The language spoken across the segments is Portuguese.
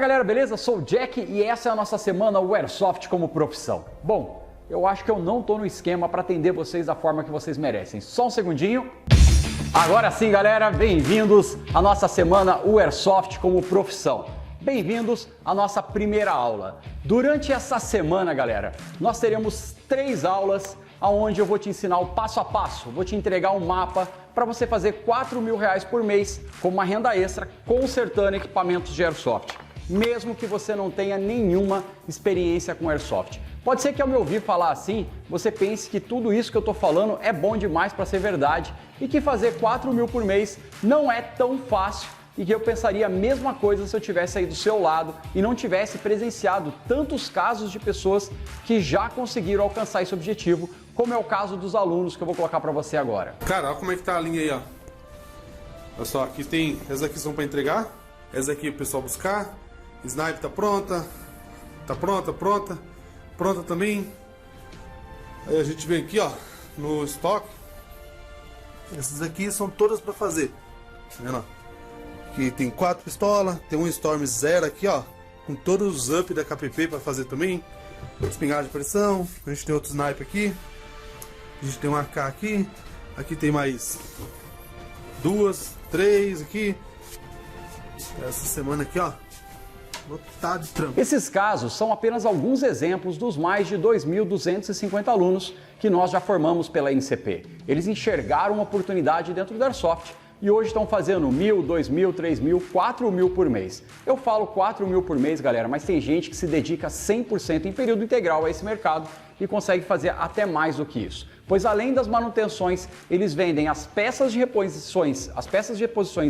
galera, beleza? Sou o Jack e essa é a nossa semana o Airsoft como profissão. Bom, eu acho que eu não tô no esquema para atender vocês da forma que vocês merecem. Só um segundinho. Agora sim, galera, bem-vindos à nossa semana o Airsoft como profissão. Bem-vindos à nossa primeira aula. Durante essa semana, galera, nós teremos 3 aulas onde eu vou te ensinar o passo a passo, vou te entregar um mapa para você fazer R$4.000 por mês como uma renda extra consertando equipamentos de Airsoft, mesmo que você não tenha nenhuma experiência com Airsoft. Pode ser que ao me ouvir falar assim, você pense que tudo isso que eu estou falando é bom demais para ser verdade e que fazer R$4.000 por mês não é tão fácil e que eu pensaria a mesma coisa se eu tivesse aí do seu lado e não tivesse presenciado tantos casos de pessoas que já conseguiram alcançar esse objetivo, como é o caso dos alunos que eu vou colocar para você agora. Cara, olha como é que tá a linha aí, ó. Olha só, aqui tem, essas aqui são para entregar, essas aqui o pessoal buscar, sniper tá pronta, pronta também. Aí a gente vem aqui, ó, no estoque. Essas aqui são todas para fazer, tá vendo? Aqui tem 4 pistolas, tem um Storm 0 aqui, ó, com todos os up da KPP para fazer também. Espingarda de pressão, a gente tem outro sniper aqui, a gente tem um AK aqui, aqui tem mais 2, 3 aqui. Essa semana aqui, ó, lotado de trampo. Esses casos são apenas alguns exemplos dos mais de 2.250 alunos que nós já formamos pela NCP. Eles enxergaram uma oportunidade dentro do Airsoft e hoje estão fazendo 1.000, 2.000, 3.000, 4.000 por mês. Eu falo 4.000 por mês, galera, mas tem gente que se dedica 100% em período integral a esse mercado e consegue fazer até mais do que isso. Pois além das manutenções, eles vendem as peças de reposições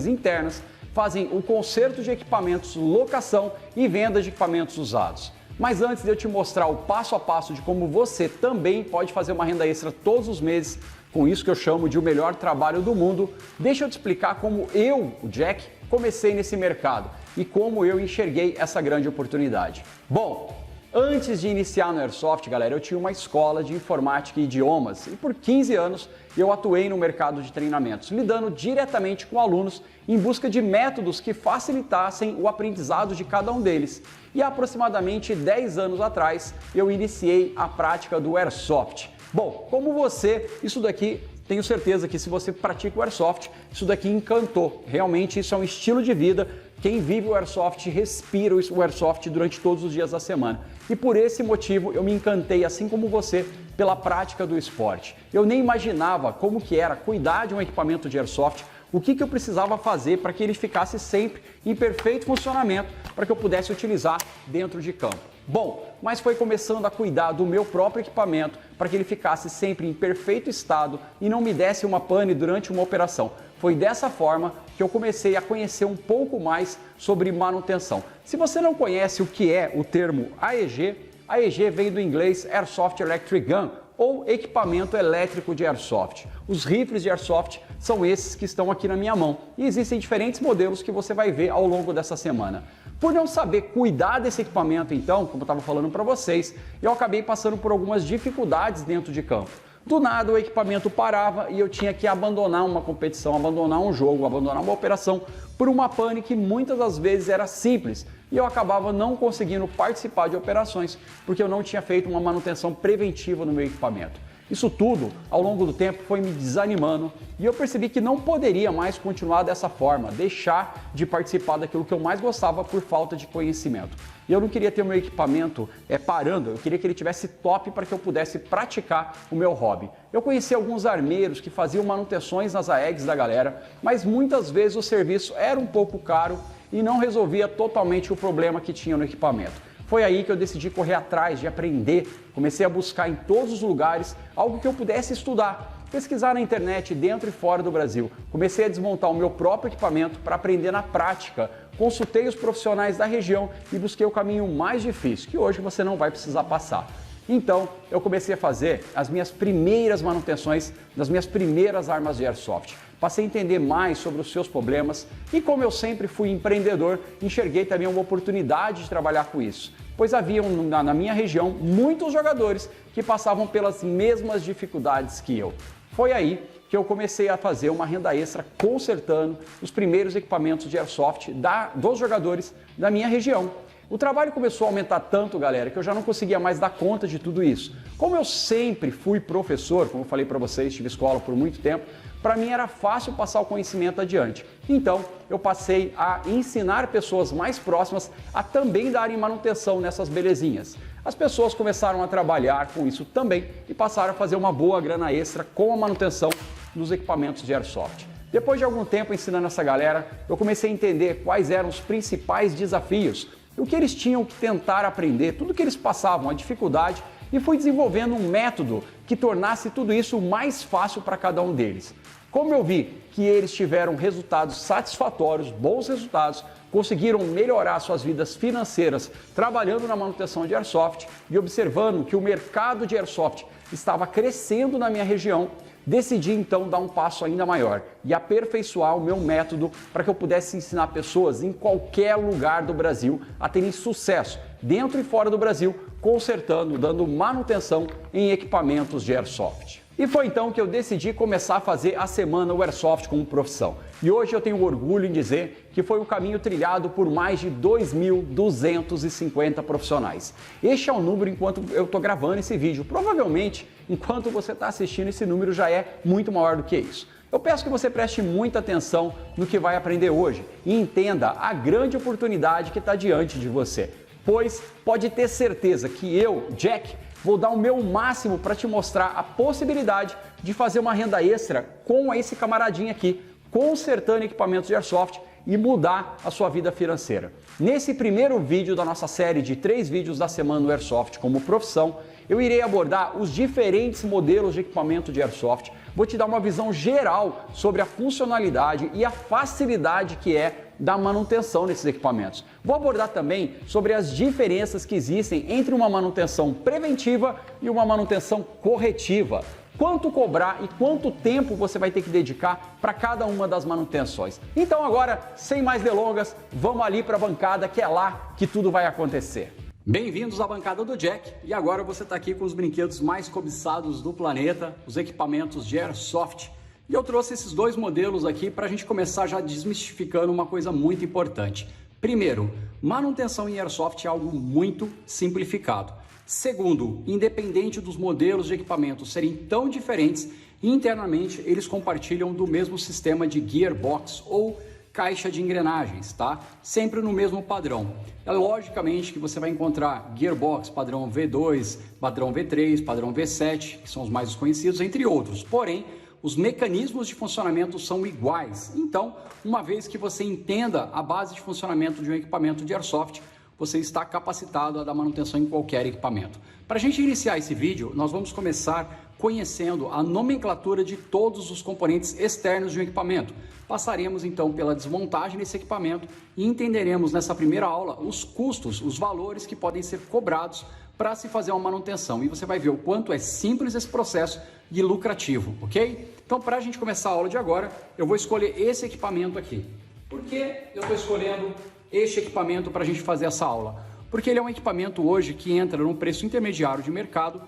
internas, fazem o conserto de equipamentos, locação e venda de equipamentos usados. Mas antes de eu te mostrar o passo a passo de como você também pode fazer uma renda extra todos os meses, com isso que eu chamo de o melhor trabalho do mundo, deixa eu te explicar como eu, o Jack, comecei nesse mercado e como eu enxerguei essa grande oportunidade. Bom, antes de iniciar no Airsoft, galera, eu tinha uma escola de informática e idiomas e por 15 anos eu atuei no mercado de treinamentos, lidando diretamente com alunos em busca de métodos que facilitassem o aprendizado de cada um deles. E há aproximadamente 10 anos atrás eu iniciei a prática do Airsoft. Bom, como você, isso daqui, tenho certeza que se você pratica o Airsoft, isso daqui encantou. Realmente isso é um estilo de vida. Quem vive o Airsoft respira o Airsoft durante todos os dias da semana. E por esse motivo eu me encantei, assim como você, pela prática do esporte. Eu nem imaginava como que era cuidar de um equipamento de Airsoft, o que eu precisava fazer para que ele ficasse sempre em perfeito funcionamento, para que eu pudesse utilizar dentro de campo. Bom, mas foi começando a cuidar do meu próprio equipamento para que ele ficasse sempre em perfeito estado e não me desse uma pane durante uma operação. Foi dessa forma que eu comecei a conhecer um pouco mais sobre manutenção. Se você não conhece o que é o termo AEG, AEG vem do inglês Airsoft Electric Gun, ou equipamento elétrico de Airsoft. Os rifles de Airsoft são esses que estão aqui na minha mão e existem diferentes modelos que você vai ver ao longo dessa semana. Por não saber cuidar desse equipamento, então, como eu estava falando para vocês, eu acabei passando por algumas dificuldades dentro de campo. Do nada o equipamento parava e eu tinha que abandonar uma competição, abandonar um jogo, abandonar uma operação por uma pane que muitas das vezes era simples e eu acabava não conseguindo participar de operações porque eu não tinha feito uma manutenção preventiva no meu equipamento. Isso tudo, ao longo do tempo, foi me desanimando e eu percebi que não poderia mais continuar dessa forma, deixar de participar daquilo que eu mais gostava por falta de conhecimento. E eu não queria ter o meu equipamento parando, eu queria que ele tivesse top para que eu pudesse praticar o meu hobby. Eu conheci alguns armeiros que faziam manutenções nas AEGs da galera, mas muitas vezes o serviço era um pouco caro e não resolvia totalmente o problema que tinha no equipamento. Foi aí que eu decidi correr atrás de aprender, comecei a buscar em todos os lugares algo que eu pudesse estudar, pesquisar na internet dentro e fora do Brasil. Comecei a desmontar o meu próprio equipamento para aprender na prática, consultei os profissionais da região e busquei o caminho mais difícil, que hoje você não vai precisar passar. Então, eu comecei a fazer as minhas primeiras manutenções das minhas primeiras armas de Airsoft. Passei a entender mais sobre os seus problemas e, como eu sempre fui empreendedor, enxerguei também uma oportunidade de trabalhar com isso, pois haviam na minha região muitos jogadores que passavam pelas mesmas dificuldades que eu. Foi aí que eu comecei a fazer uma renda extra consertando os primeiros equipamentos de airsoft dos jogadores da minha região. O trabalho começou a aumentar tanto, galera, que eu já não conseguia mais dar conta de tudo isso. Como eu sempre fui professor, como eu falei para vocês, tive escola por muito tempo, para mim era fácil passar o conhecimento adiante. Então, eu passei a ensinar pessoas mais próximas a também darem manutenção nessas belezinhas. As pessoas começaram a trabalhar com isso também e passaram a fazer uma boa grana extra com a manutenção dos equipamentos de airsoft. Depois de algum tempo ensinando essa galera, eu comecei a entender quais eram os principais desafios, o que eles tinham que tentar aprender, tudo que eles passavam, a dificuldade, e fui desenvolvendo um método que tornasse tudo isso mais fácil para cada um deles. Como eu vi que eles tiveram resultados satisfatórios, bons resultados, conseguiram melhorar suas vidas financeiras trabalhando na manutenção de airsoft e observando que o mercado de airsoft estava crescendo na minha região, decidi então dar um passo ainda maior e aperfeiçoar o meu método para que eu pudesse ensinar pessoas em qualquer lugar do Brasil a terem sucesso, dentro e fora do Brasil, consertando, dando manutenção em equipamentos de airsoft. E foi então que eu decidi começar a fazer a Semana Airsoft como profissão. E hoje eu tenho orgulho em dizer que foi o caminho trilhado por mais de 2.250 profissionais. Este é o número enquanto eu estou gravando esse vídeo. Provavelmente, enquanto você está assistindo, esse número já é muito maior do que isso. Eu peço que você preste muita atenção no que vai aprender hoje e entenda a grande oportunidade que está diante de você. Pois pode ter certeza que eu, Jack, vou dar o meu máximo para te mostrar a possibilidade de fazer uma renda extra com esse camaradinho aqui, consertando equipamentos de airsoft e mudar a sua vida financeira. Nesse primeiro vídeo da nossa série de 3 vídeos da Semana do Airsoft como profissão, eu irei abordar os diferentes modelos de equipamento de airsoft, vou te dar uma visão geral sobre a funcionalidade e a facilidade que é da manutenção desses equipamentos. Vou abordar também sobre as diferenças que existem entre uma manutenção preventiva e uma manutenção corretiva. Quanto cobrar e quanto tempo você vai ter que dedicar para cada uma das manutenções. Então agora, sem mais delongas, vamos ali para a bancada, que é lá que tudo vai acontecer. Bem-vindos à bancada do Jack, e agora você está aqui com os brinquedos mais cobiçados do planeta, os equipamentos de airsoft. E eu trouxe esses 2 modelos aqui para a gente começar já desmistificando uma coisa muito importante. Primeiro, manutenção em airsoft é algo muito simplificado. Segundo, independente dos modelos de equipamento serem tão diferentes, internamente eles compartilham do mesmo sistema de gearbox ou caixa de engrenagens, tá? Sempre no mesmo padrão. É logicamente que você vai encontrar gearbox padrão V2, padrão V3, padrão V7, que são os mais conhecidos, entre outros. Porém, os mecanismos de funcionamento são iguais. Então, uma vez que você entenda a base de funcionamento de um equipamento de airsoft, você está capacitado a dar manutenção em qualquer equipamento. Para a gente iniciar esse vídeo, nós vamos começar conhecendo a nomenclatura de todos os componentes externos de um equipamento. Passaremos então pela desmontagem desse equipamento e entenderemos nessa primeira aula os custos, os valores que podem ser cobrados para se fazer uma manutenção. E você vai ver o quanto é simples esse processo e lucrativo, ok? Então, para a gente começar a aula de agora, eu vou escolher esse equipamento aqui. Por que eu estou escolhendo este equipamento para a gente fazer essa aula? Porque ele é um equipamento hoje que entra num preço intermediário de mercado.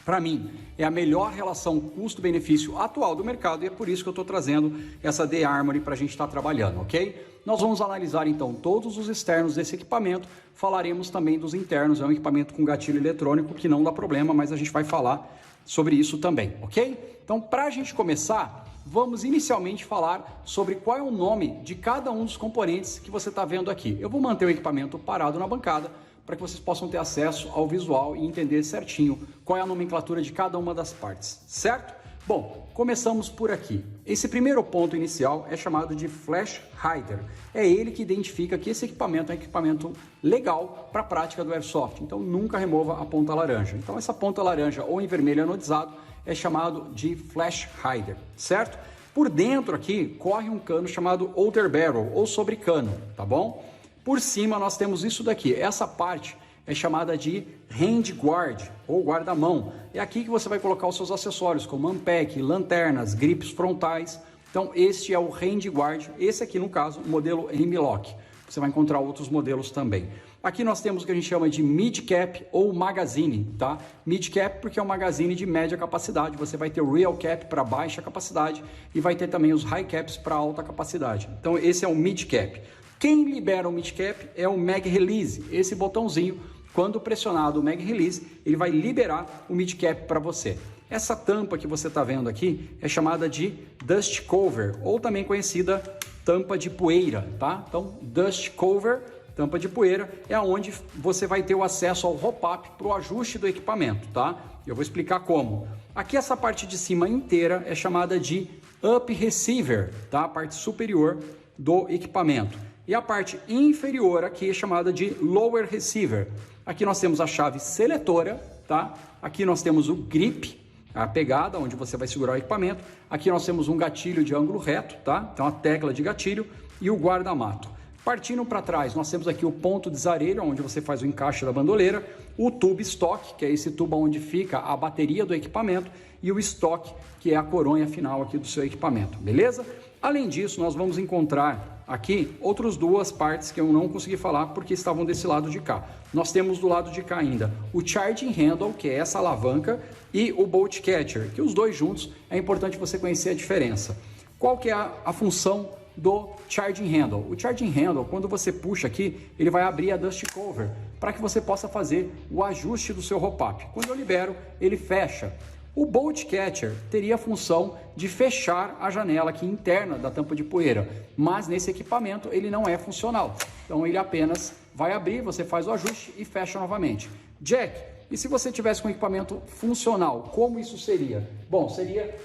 Para mim, é a melhor relação custo-benefício atual do mercado e é por isso que eu estou trazendo essa The Armory para a gente estar trabalhando, ok? Nós vamos analisar então todos os externos desse equipamento, falaremos também dos internos, é um equipamento com gatilho eletrônico que não dá problema, mas a gente vai falar sobre isso também, ok? Então, para a gente começar, vamos inicialmente falar sobre qual é o nome de cada um dos componentes que você está vendo aqui. Eu vou manter o equipamento parado na bancada, para que vocês possam ter acesso ao visual e entender certinho qual é a nomenclatura de cada uma das partes, certo? Bom, começamos por aqui. Esse primeiro ponto inicial é chamado de Flash Hider. É ele que identifica que esse equipamento é um equipamento legal para a prática do Airsoft, então nunca remova a ponta laranja. Então essa ponta laranja ou em vermelho anodizado é chamado de Flash Hider, certo? Por dentro aqui corre um cano chamado Outer Barrel ou sobre cano, tá bom? Por cima nós temos isso daqui, essa parte é chamada de Hand Guard ou guarda-mão. É aqui que você vai colocar os seus acessórios como unpack, lanternas, gripes frontais. Então este é o Hand Guard, esse aqui no caso o modelo M-Lock. Você vai encontrar outros modelos também. Aqui nós temos o que a gente chama de mid-cap ou magazine, tá? Mid-cap porque é um magazine de média capacidade, você vai ter o real cap para baixa capacidade e vai ter também os high caps para alta capacidade. Então esse é o mid-cap. Quem libera o mid-cap é o mag release, esse botãozinho, quando pressionado o mag release, ele vai liberar o mid-cap para você. Essa tampa que você está vendo aqui é chamada de dust cover, ou também conhecida tampa de poeira, tá? Então, dust cover, tampa de poeira, é onde você vai ter o acesso ao hop-up para o ajuste do equipamento, tá? Eu vou explicar como. Aqui essa parte de cima inteira é chamada de up receiver, tá? A parte superior do equipamento. E a parte inferior aqui é chamada de lower receiver. Aqui nós temos a chave seletora, tá? Aqui nós temos o grip, a pegada, onde você vai segurar o equipamento. Aqui nós temos um gatilho de ângulo reto, tá? Então a tecla de gatilho e o guarda-mato. Partindo para trás, nós temos aqui o ponto de zarelho, onde você faz o encaixe da bandoleira, o tube stock, que é esse tubo onde fica a bateria do equipamento, e o stock, que é a coronha final aqui do seu equipamento, beleza? Além disso, nós vamos encontrar aqui outras duas partes que eu não consegui falar porque estavam desse lado de cá. Nós temos do lado de cá ainda o charging handle, que é essa alavanca, e o bolt catcher, que os dois juntos é importante você conhecer a diferença. Qual que é a função do charging handle? O charging handle, quando você puxa aqui, ele vai abrir a dust cover para que você possa fazer o ajuste do seu hop-up. Quando eu libero, ele fecha. O bolt catcher teria a função de fechar a janela aqui interna da tampa de poeira, mas nesse equipamento ele não é funcional. Então ele apenas vai abrir, você faz o ajuste e fecha novamente. Jack, e se você tivesse com um equipamento funcional, como isso seria? Bom, seria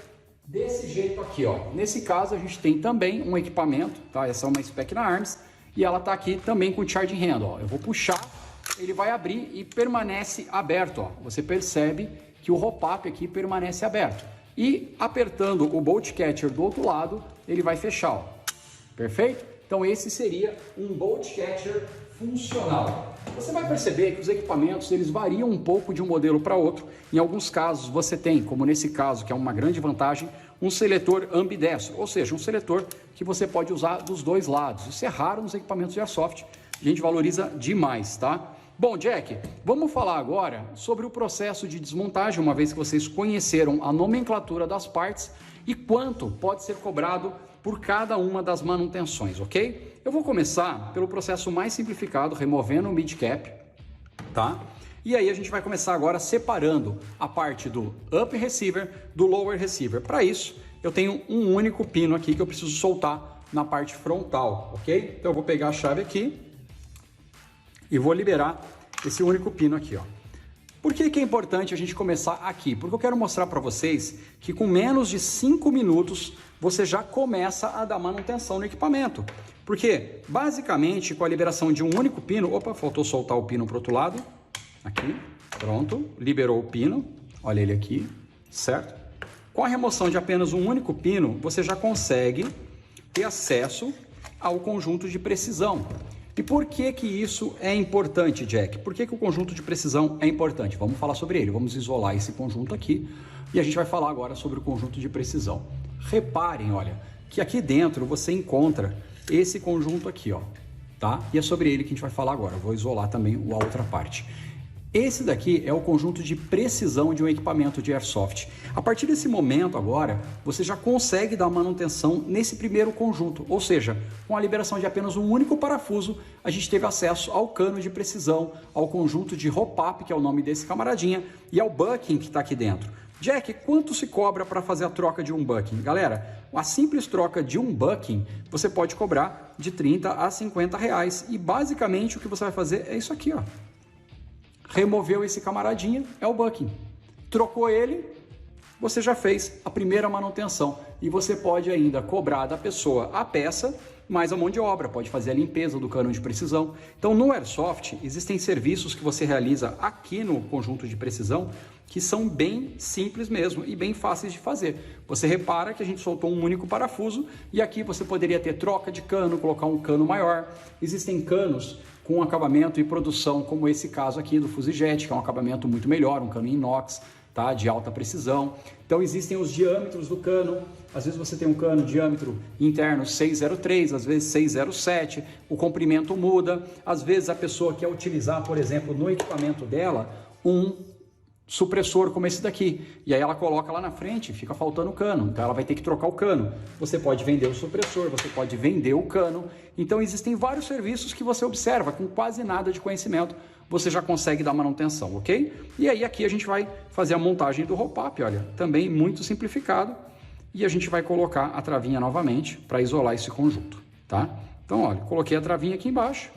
desse jeito aqui, ó. Nesse caso a gente tem também um equipamento, tá? Essa é uma Spec na Arms e ela tá aqui também com o charging handle, ó. Eu vou puxar, ele vai abrir e permanece aberto, ó. Você percebe que o hop-up aqui permanece aberto. E apertando o bolt catcher do outro lado, ele vai fechar, ó. Perfeito? Então esse seria um bolt catcher funcional. Você vai perceber que os equipamentos eles variam um pouco de um modelo para outro. Em alguns casos você tem, como nesse caso, que é uma grande vantagem, um seletor ambidestro, ou seja, um seletor que você pode usar dos dois lados. Isso é raro nos equipamentos de airsoft, a gente valoriza demais, tá? Bom, Jack, vamos falar agora sobre o processo de desmontagem, uma vez que vocês conheceram a nomenclatura das partes e quanto pode ser cobrado por cada uma das manutenções, ok? Eu vou começar pelo processo mais simplificado, removendo o mid-cap, tá? E aí a gente vai começar agora separando a parte do up receiver do lower receiver. Para isso, eu tenho um único pino aqui que eu preciso soltar na parte frontal, ok? Então eu vou pegar a chave aqui e vou liberar esse único pino aqui, ó. Por que que é importante a gente começar aqui? Porque eu quero mostrar para vocês que com menos de 5 minutos você já começa a dar manutenção no equipamento. Porque, basicamente, com a liberação de um único pino... Opa, faltou soltar o pino para o outro lado. Aqui, pronto, liberou o pino. Olha ele aqui, certo? Com a remoção de apenas um único pino, você já consegue ter acesso ao conjunto de precisão. E por que que isso é importante, Jack? Por que que o conjunto de precisão é importante? Vamos falar sobre ele, vamos isolar esse conjunto aqui e a gente vai falar agora sobre o conjunto de precisão. Reparem, olha, que aqui dentro você encontra esse conjunto aqui, ó, tá? E é sobre ele que a gente vai falar agora, eu vou isolar também a outra parte. Esse daqui é o conjunto de precisão de um equipamento de airsoft. A partir desse momento agora, você já consegue dar manutenção nesse primeiro conjunto, ou seja, com a liberação de apenas um único parafuso, a gente teve acesso ao cano de precisão, ao conjunto de hop-up, que é o nome desse camaradinha, e ao bucking que está aqui dentro. Jack, quanto se cobra para fazer a troca de um bucking? Galera, a simples troca de um bucking, você pode cobrar de 30 a 50 reais, e basicamente o que você vai fazer é isso aqui, ó. Removeu esse camaradinha, é o bucking. Trocou ele, você já fez a primeira manutenção. E você pode ainda cobrar da pessoa a peça, mais a mão de obra, pode fazer a limpeza do cano de precisão. Então no Airsoft existem serviços que você realiza aqui no conjunto de precisão que são bem simples mesmo e bem fáceis de fazer. Você repara que a gente soltou um único parafuso e aqui você poderia ter troca de cano, colocar um cano maior. Existem canos com acabamento e produção, como esse caso aqui do Fusijet, que é um acabamento muito melhor, um cano inox, tá? De alta precisão. Então existem os diâmetros do cano, às vezes você tem um cano diâmetro interno 603, às vezes 607, o comprimento muda, às vezes a pessoa quer utilizar, por exemplo, no equipamento dela, um supressor como esse daqui, e aí ela coloca lá na frente, fica faltando o cano, então ela vai ter que trocar o cano. Você pode vender o supressor, você pode vender o cano, então existem vários serviços que você observa com quase nada de conhecimento, você já consegue dar manutenção, ok? E aí aqui a gente vai fazer a montagem do roll-up, olha, também muito simplificado, e a gente vai colocar a travinha novamente para isolar esse conjunto, tá? Então, olha, coloquei a travinha aqui embaixo,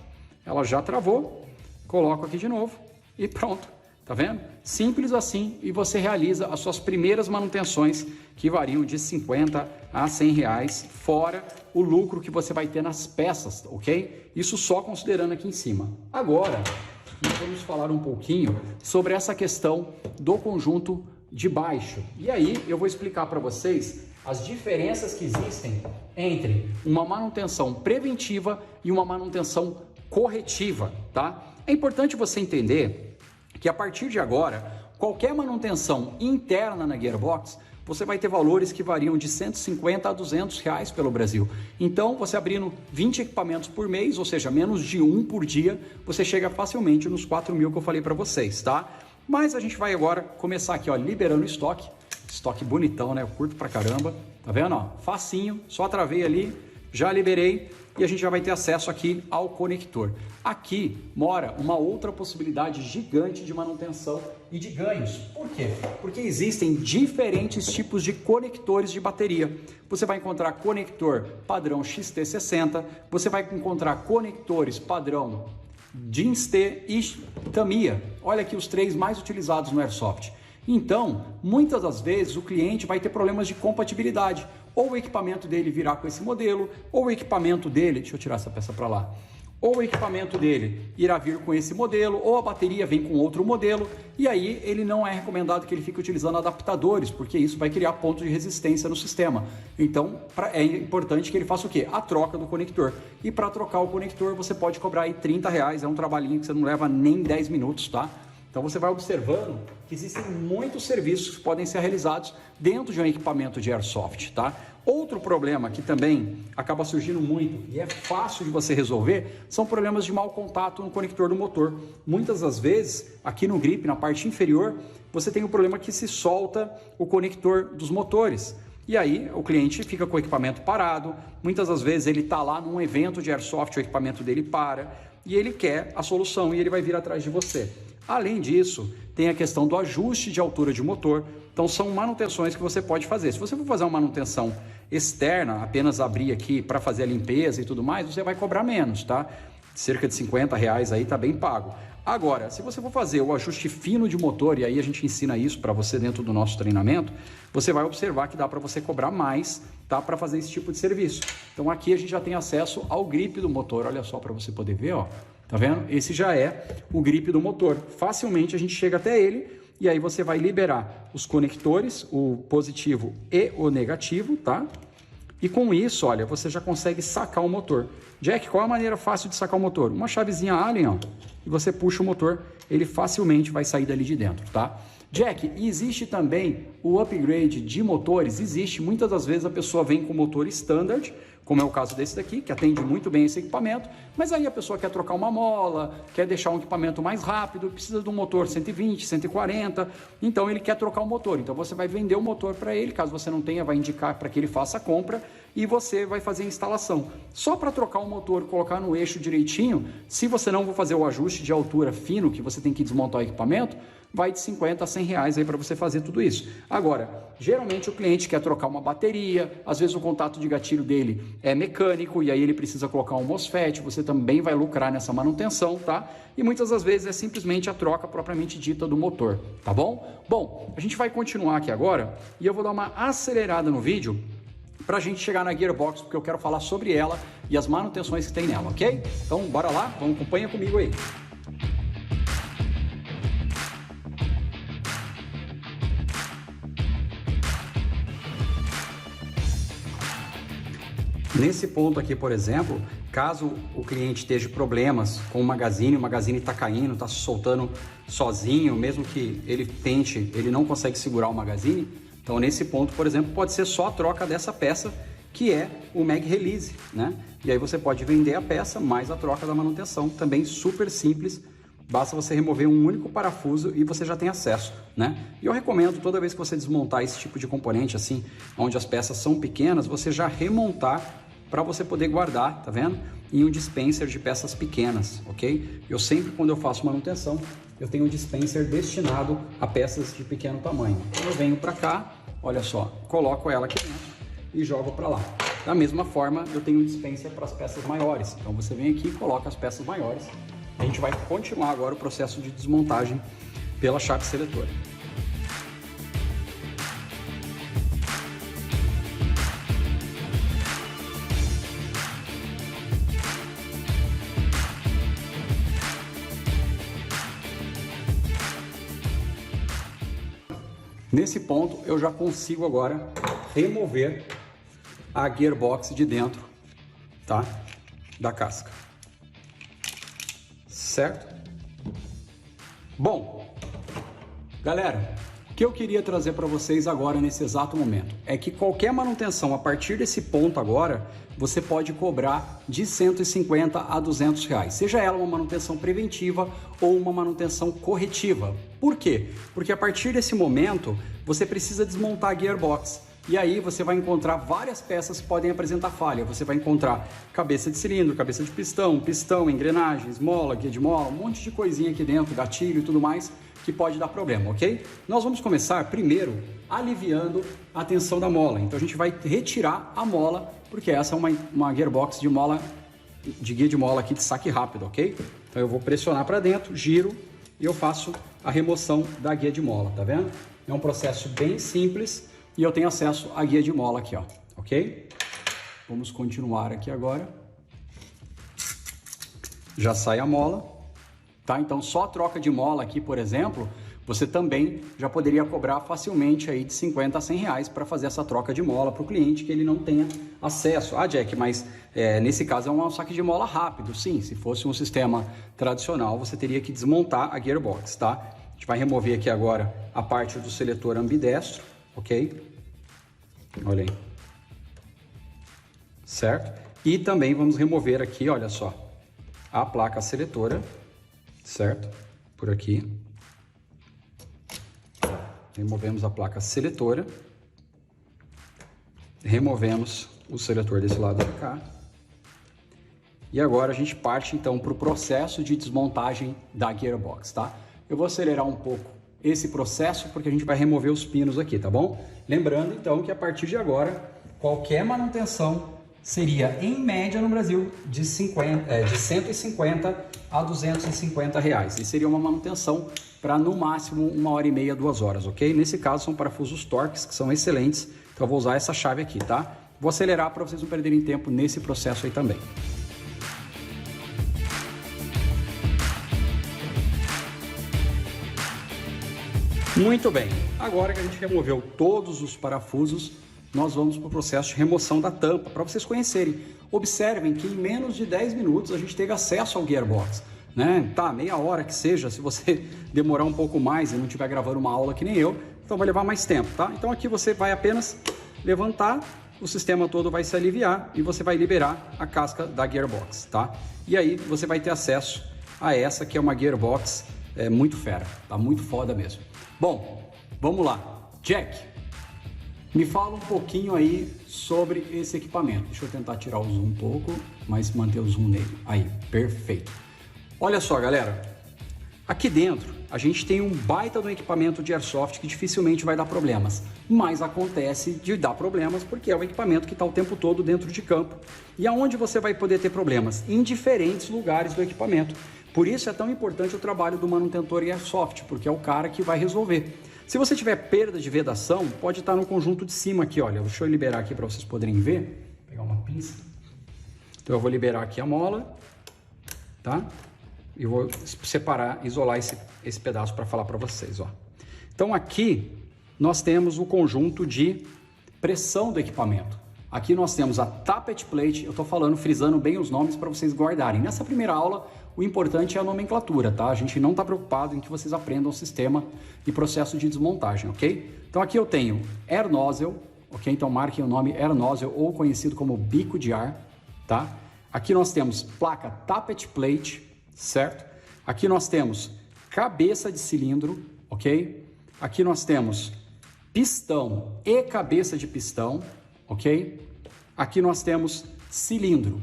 ela já travou, coloco aqui de novo e pronto, tá vendo? Simples assim, e você realiza as suas primeiras manutenções que variam de 50 a 100 reais, fora o lucro que você vai ter nas peças, ok? Isso só considerando aqui em cima. Agora, nós vamos falar um pouquinho sobre essa questão do conjunto de baixo. E aí eu vou explicar para vocês as diferenças que existem entre uma manutenção preventiva e uma manutenção corretiva, tá? É importante você entender que a partir de agora, qualquer manutenção interna na Gearbox, você vai ter valores que variam de 150 a 200 reais pelo Brasil. Então, você abrindo 20 equipamentos por mês, ou seja, menos de um por dia, você chega facilmente nos 4 mil que eu falei para vocês, tá? Mas a gente vai agora começar aqui, ó, liberando o estoque. Estoque bonitão, né? Eu curto pra caramba. Tá vendo, ó? Facinho, só travei ali, já liberei e a gente já vai ter acesso aqui ao conector. Aqui mora uma outra possibilidade gigante de manutenção e de ganhos. Por quê? Porque existem diferentes tipos de conectores de bateria. Você vai encontrar conector padrão XT60, você vai encontrar conectores padrão DINS-T e Tamiya. Olha aqui os 3 mais utilizados no Airsoft. Então, muitas das vezes o cliente vai ter problemas de compatibilidade. Ou o equipamento dele virá com esse modelo, ou o equipamento dele, deixa eu tirar essa peça para lá, ou o equipamento dele irá vir com esse modelo, ou a bateria vem com outro modelo, e aí ele não é recomendado que ele fique utilizando adaptadores, porque isso vai criar pontos de resistência no sistema. Então, é importante que ele faça o quê? A troca do conector. E para trocar o conector, você pode cobrar aí 30 reais, é um trabalhinho que você não leva nem 10 minutos, tá? Então você vai observando que existem muitos serviços que podem ser realizados dentro de um equipamento de Airsoft, tá? Outro problema que também acaba surgindo muito e é fácil de você resolver são problemas de mau contato no conector do motor. Muitas das vezes, aqui no grip, na parte inferior, você tem o problema que se solta o conector dos motores. E aí o cliente fica com o equipamento parado, muitas das vezes ele está lá num evento de Airsoft, o equipamento dele para e ele quer a solução e ele vai vir atrás de você. Além disso, tem a questão do ajuste de altura de motor. Então, são manutenções que você pode fazer. Se você for fazer uma manutenção externa, apenas abrir aqui para fazer a limpeza e tudo mais, você vai cobrar menos, tá? Cerca de 50 reais aí tá bem pago. Agora, se você for fazer o ajuste fino de motor, e aí a gente ensina isso para você dentro do nosso treinamento, você vai observar que dá para você cobrar mais, tá? Para fazer esse tipo de serviço. Então, aqui a gente já tem acesso ao grip do motor. Olha só para você poder ver, ó. Tá vendo? Esse já é o grip do motor. Facilmente a gente chega até ele e aí você vai liberar os conectores, o positivo e o negativo, tá? E com isso, olha, você já consegue sacar o motor. Jack, qual é a maneira fácil de sacar o motor? Uma chavezinha Allen, ó, e você puxa o motor, ele facilmente vai sair dali de dentro, tá? Jack, existe também o upgrade de motores? Existe. Muitas das vezes a pessoa vem com motor standard, como é o caso desse daqui, que atende muito bem esse equipamento, mas aí a pessoa quer trocar uma mola, quer deixar um equipamento mais rápido, precisa de um motor 120, 140, então ele quer trocar o motor. Então você vai vender o motor para ele, caso você não tenha, vai indicar para que ele faça a compra e você vai fazer a instalação. Só para trocar o motor, colocar no eixo direitinho, se você não for fazer o ajuste de altura fino, que você tem que desmontar o equipamento, vai de 50 a 100 reais aí para você fazer tudo isso. Agora, geralmente o cliente quer trocar uma bateria, às vezes o contato de gatilho dele é mecânico e aí ele precisa colocar um MOSFET, você também vai lucrar nessa manutenção, tá? E muitas das vezes é simplesmente a troca propriamente dita do motor, tá bom? Bom, a gente vai continuar aqui agora e eu vou dar uma acelerada no vídeo para a gente chegar na Gearbox, porque eu quero falar sobre ela e as manutenções que tem nela, ok? Então, bora lá, vamos, acompanha comigo aí. Nesse ponto aqui, por exemplo, caso o cliente esteja problemas com o magazine está caindo, está se soltando sozinho, mesmo que ele tente, ele não consegue segurar o magazine. Então, nesse ponto, por exemplo, pode ser só a troca dessa peça, que é o Mag Release, né? E aí você pode vender a peça mais a troca da manutenção, também super simples. Basta você remover um único parafuso e você já tem acesso, né? E eu recomendo, toda vez que você desmontar esse tipo de componente, assim, onde as peças são pequenas, você já remontar para você poder guardar, tá vendo? Em um dispenser de peças pequenas, ok? Eu sempre, quando eu faço manutenção, eu tenho um dispenser destinado a peças de pequeno tamanho. Então eu venho para cá, olha só, coloco ela aqui dentro e jogo para lá. Da mesma forma, eu tenho um dispenser para as peças maiores. Então você vem aqui e coloca as peças maiores. A gente vai continuar agora o processo de desmontagem pela chave seletora. Nesse ponto, eu já consigo agora remover a gearbox de dentro, tá? Da casca. Certo? Bom, galera, o que eu queria trazer para vocês agora nesse exato momento é que qualquer manutenção a partir desse ponto agora, você pode cobrar de 150 a 200 reais, seja ela uma manutenção preventiva ou uma manutenção corretiva. Por quê? Porque a partir desse momento, você precisa desmontar a gearbox. E aí você vai encontrar várias peças que podem apresentar falha. Você vai encontrar cabeça de cilindro, cabeça de pistão, engrenagens, mola, guia de mola, um monte de coisinha aqui dentro, gatilho e tudo mais, que pode dar problema, ok? Nós vamos começar primeiro aliviando a tensão da mola. Então a gente vai retirar a mola, porque essa é uma gearbox de mola, de guia de mola aqui de saque rápido, ok? Então eu vou pressionar para dentro, giro e eu faço a remoção da guia de mola, tá vendo? É um processo bem simples. E eu tenho acesso à guia de mola aqui, ó, ok? Vamos continuar aqui agora. Já sai a mola, tá? Então, só a troca de mola aqui, por exemplo, você também já poderia cobrar facilmente aí de 50 a 100 reais para fazer essa troca de mola para o cliente que ele não tenha acesso. Ah, Jack, mas nesse caso é um saque de mola rápido. Sim, se fosse um sistema tradicional, você teria que desmontar a gearbox, tá? A gente vai remover aqui agora a parte do seletor ambidestro. Ok? Olha aí. Certo? E também vamos remover aqui, olha só, a placa seletora, certo? Por aqui. Removemos a placa seletora. Removemos o seletor desse lado de cá. E agora a gente parte então para o processo de desmontagem da gearbox, tá? Eu vou acelerar um pouco esse processo, porque a gente vai remover os pinos aqui, tá bom? Lembrando, então, que a partir de agora, qualquer manutenção seria, em média, no Brasil, de 150 a 250 reais. E seria uma manutenção para, no máximo, 1h30, 2 horas, ok? Nesse caso, são parafusos Torx, que são excelentes, então eu vou usar essa chave aqui, tá? Vou acelerar para vocês não perderem tempo nesse processo aí também. Muito bem, agora que a gente removeu todos os parafusos, nós vamos para o processo de remoção da tampa, para vocês conhecerem. Observem que em menos de 10 minutos a gente teve acesso ao gearbox, né? Tá, meia hora que seja, se você demorar um pouco mais e não estiver gravando uma aula que nem eu, então vai levar mais tempo, tá? Então aqui você vai apenas levantar, o sistema todo vai se aliviar e você vai liberar a casca da gearbox, tá? E aí você vai ter acesso a essa que é uma gearbox muito fera, tá? Muito foda mesmo. Bom, vamos lá. Jack, me fala um pouquinho aí sobre esse equipamento. Deixa eu tentar tirar o zoom um pouco, mas manter o zoom nele. Aí, perfeito. Olha só, galera. Aqui dentro, a gente tem um baita do equipamento de Airsoft que dificilmente vai dar problemas. Mas acontece de dar problemas porque é um equipamento que está o tempo todo dentro de campo. E aonde você vai poder ter problemas? Em diferentes lugares do equipamento. Por isso é tão importante o trabalho do manutentor em Airsoft, porque é o cara que vai resolver. Se você tiver perda de vedação, pode estar no conjunto de cima aqui, olha. Deixa eu liberar aqui para vocês poderem ver. Vou pegar uma pinça. Então eu vou liberar aqui a mola, tá? E vou separar, isolar esse pedaço para falar para vocês, ó. Então aqui nós temos o conjunto de pressão do equipamento. Aqui nós temos a Tappet Plate, eu estou falando, frisando bem os nomes para vocês guardarem. Nessa primeira aula, o importante é a nomenclatura, tá? A gente não está preocupado em que vocês aprendam o sistema e processo de desmontagem, ok? Então aqui eu tenho Air Nozzle, ok? Então marquem o nome Air Nozzle, ou conhecido como bico de ar, tá? Aqui nós temos placa Tappet Plate, certo? Aqui nós temos cabeça de cilindro, ok? Aqui nós temos pistão e cabeça de pistão, ok? Aqui nós temos cilindro,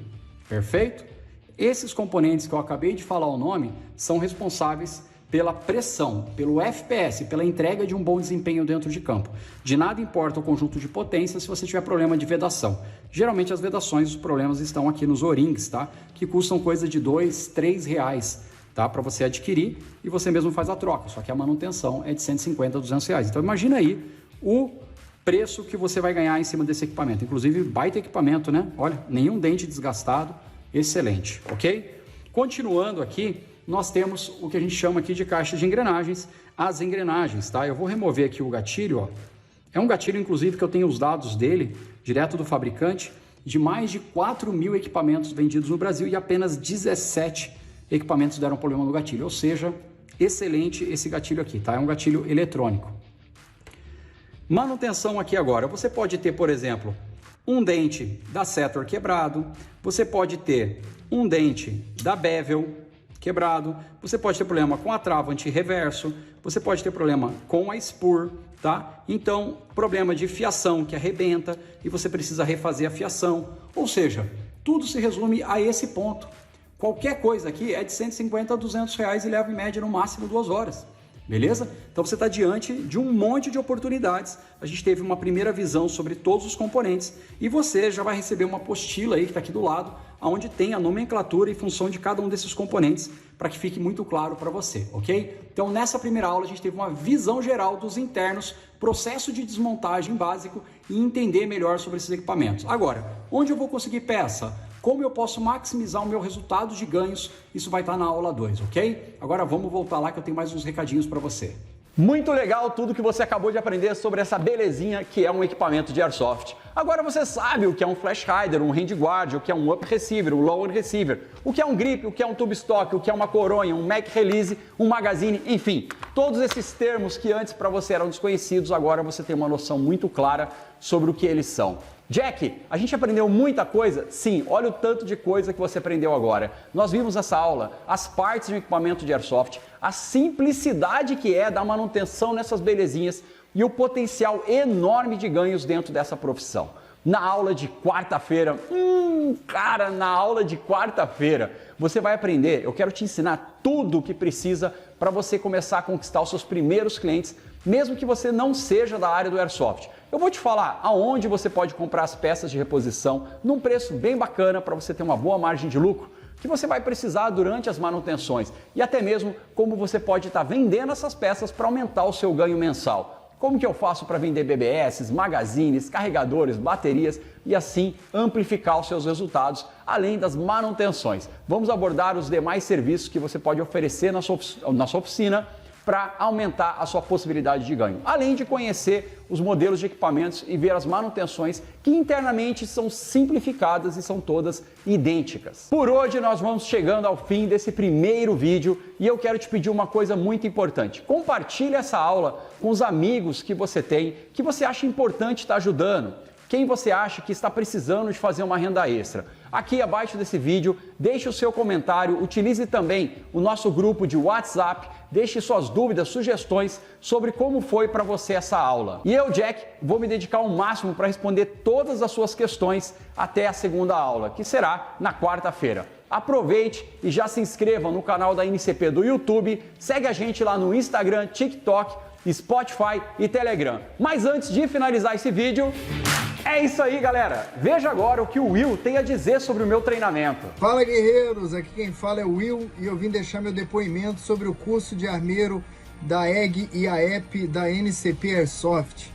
perfeito? Esses componentes que eu acabei de falar o nome são responsáveis pela pressão, pelo FPS, pela entrega de um bom desempenho dentro de campo. De nada importa o conjunto de potências se você tiver problema de vedação. Geralmente as vedações, os problemas estão aqui nos O-rings, tá? Que custam coisa de R$2, R$3, tá? Para você adquirir e você mesmo faz a troca, só que a manutenção é de R$150, R$200. Então imagina aí o preço que você vai ganhar em cima desse equipamento. Inclusive, baita equipamento, né? Olha, nenhum dente desgastado, excelente, ok? Continuando aqui, nós temos o que a gente chama aqui de caixa de engrenagens, as engrenagens, tá? Eu vou remover aqui o gatilho, ó. É um gatilho, inclusive, que eu tenho os dados dele, direto do fabricante, de mais de 4.000 equipamentos vendidos no Brasil e apenas 17 equipamentos deram problema no gatilho, ou seja, excelente esse gatilho aqui, tá? É um gatilho eletrônico. Manutenção aqui agora, você pode ter, por exemplo, um dente da Setor quebrado, você pode ter um dente da Bevel quebrado, você pode ter problema com a trava anti-reverso, você pode ter problema com a spur, tá? Então, problema de fiação que arrebenta e você precisa refazer a fiação, ou seja, tudo se resume a esse ponto. Qualquer coisa aqui é de R$150 a R$200 e leva em média no máximo 2 horas. Beleza? Então você está diante de um monte de oportunidades. A gente teve uma primeira visão sobre todos os componentes e você já vai receber uma apostila aí que está aqui do lado, onde tem a nomenclatura e função de cada um desses componentes para que fique muito claro para você, ok? Então nessa primeira aula a gente teve uma visão geral dos internos, processo de desmontagem básico e entender melhor sobre esses equipamentos. Agora, onde eu vou conseguir peça? Como eu posso maximizar o meu resultado de ganhos? Isso vai estar na aula 2, ok? Agora vamos voltar lá que eu tenho mais uns recadinhos para você. Muito legal tudo que você acabou de aprender sobre essa belezinha que é um equipamento de Airsoft. Agora você sabe o que é um flash hider, um handguard, o que é um up receiver, um lower receiver, o que é um grip, o que é um tube stock, o que é uma coronha, um mag release, um magazine, enfim. Todos esses termos que antes para você eram desconhecidos, agora você tem uma noção muito clara sobre o que eles são. Jack, a gente aprendeu muita coisa? Sim, olha o tanto de coisa que você aprendeu agora. Nós vimos essa aula, as partes de um equipamento de Airsoft, a simplicidade que é da manutenção nessas belezinhas e o potencial enorme de ganhos dentro dessa profissão. Na aula de quarta-feira, na aula de quarta-feira, você vai aprender, eu quero te ensinar tudo o que precisa para você começar a conquistar os seus primeiros clientes, mesmo que você não seja da área do Airsoft. Eu vou te falar aonde você pode comprar as peças de reposição num preço bem bacana para você ter uma boa margem de lucro que você vai precisar durante as manutenções e até mesmo como você pode estar vendendo essas peças para aumentar o seu ganho mensal. Como que eu faço para vender BBS, magazines, carregadores, baterias e assim amplificar os seus resultados, além das manutenções. Vamos abordar os demais serviços que você pode oferecer na sua oficina para aumentar a sua possibilidade de ganho, além de conhecer os modelos de equipamentos e ver as manutenções que internamente são simplificadas e são todas idênticas. Por hoje nós vamos chegando ao fim desse primeiro vídeo e eu quero te pedir uma coisa muito importante. Compartilhe essa aula com os amigos que você tem, que você acha importante estar ajudando. Quem você acha que está precisando de fazer uma renda extra? Aqui abaixo desse vídeo, deixe o seu comentário, utilize também o nosso grupo de WhatsApp, deixe suas dúvidas, sugestões sobre como foi para você essa aula. E eu, Jack, vou me dedicar ao máximo para responder todas as suas questões até a segunda aula, que será na quarta-feira. Aproveite e já se inscreva no canal da NCP do YouTube, segue a gente lá no Instagram, TikTok, Spotify e Telegram. Mas antes de finalizar esse vídeo... É isso aí, galera. Veja agora o que o Will tem a dizer sobre o meu treinamento. Fala, guerreiros. Aqui quem fala é o Will e eu vim deixar meu depoimento sobre o curso de armeiro da EG e a EP da NCP Airsoft.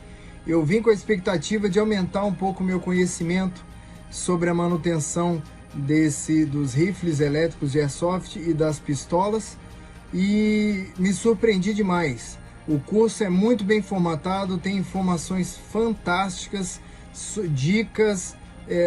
Eu vim com a expectativa de aumentar um pouco o meu conhecimento sobre a manutenção dos rifles elétricos de Airsoft e das pistolas e me surpreendi demais. O curso é muito bem formatado, tem informações fantásticas, dicas,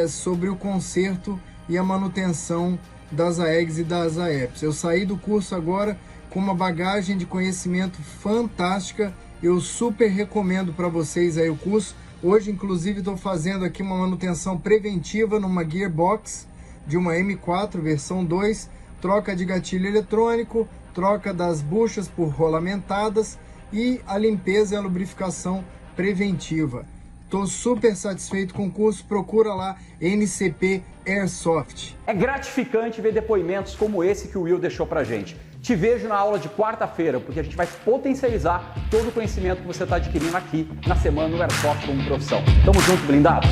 sobre o conserto e a manutenção das AEGs e das AEPs. Eu saí do curso agora com uma bagagem de conhecimento fantástica. Eu super recomendo para vocês aí o curso. Hoje, inclusive, estou fazendo aqui uma manutenção preventiva numa gearbox de uma M4 versão 2, troca de gatilho eletrônico, troca das buchas por rolamentadas e a limpeza e a lubrificação preventiva. Estou super satisfeito com o curso, procura lá NCP Airsoft. É gratificante ver depoimentos como esse que o Will deixou pra gente. Te vejo na aula de quarta-feira, porque a gente vai potencializar todo o conhecimento que você está adquirindo aqui na Semana do Airsoft como profissão. Tamo junto, blindado!